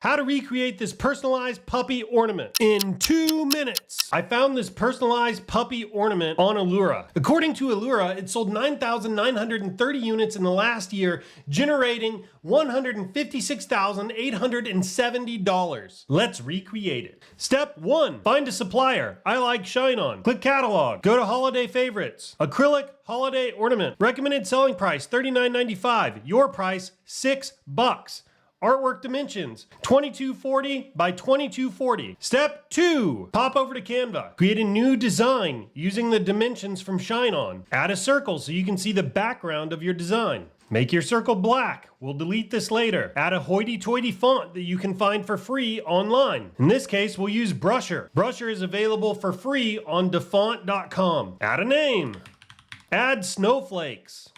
How to recreate this personalized puppy ornament in 2 minutes. I found this personalized puppy ornament on Allura. According to Allura, it sold 9,930 units in the last year, generating $156,870. Let's recreate it. Step 1. Find a supplier. I like ShineOn. Click catalog. Go to holiday favorites. Acrylic holiday ornament. Recommended selling price $39.95. Your price $6. Artwork dimensions, 2240 by 2240. Step 2, pop over to Canva. Create a new design using the dimensions from ShineOn. Add a circle so you can see the background of your design. Make your circle black. We'll delete this later. Add a hoity-toity font that you can find for free online. In this case, we'll use Brusher. Brusher is available for free on dafont.com. Add a name. Add snowflakes.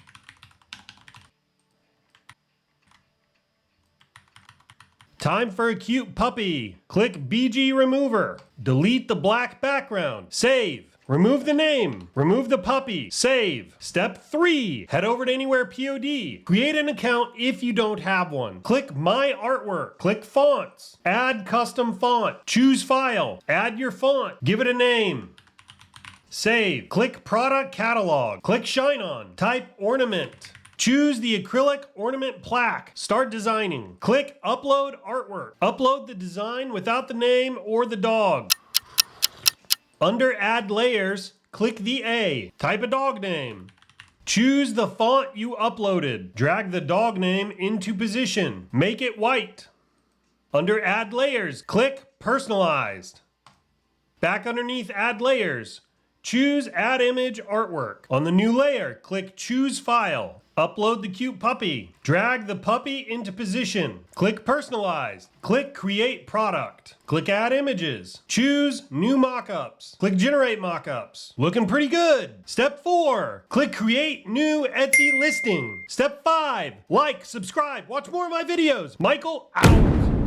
Time for a cute puppy. Click BG Remover. Delete the black background. Save. Remove the name. Remove the puppy. Save. Step 3. Head over to Anywhere POD. Create an account if you don't have one. Click My Artwork. Click Fonts. Add custom font. Choose File. Add your font. Give it a name. Save. Click Product Catalog. Click ShineOn. Type Ornament. Choose the acrylic ornament plaque. Start designing. Click Upload Artwork. Upload the design without the name or the dog. Under Add Layers, click the A. Type a dog name. Choose the font you uploaded. Drag the dog name into position. Make it white. Under Add Layers, click Personalized. Back underneath Add Layers, choose Add Image Artwork. On the new layer, click Choose File. Upload the cute puppy. Drag the puppy into position. Click Personalized. Click Create Product. Click Add Images. Choose New Mockups. Click Generate Mockups. Looking pretty good. Step 4. Click Create New Etsy Listing. Step 5. Like, subscribe, watch more of my videos. Michael, out.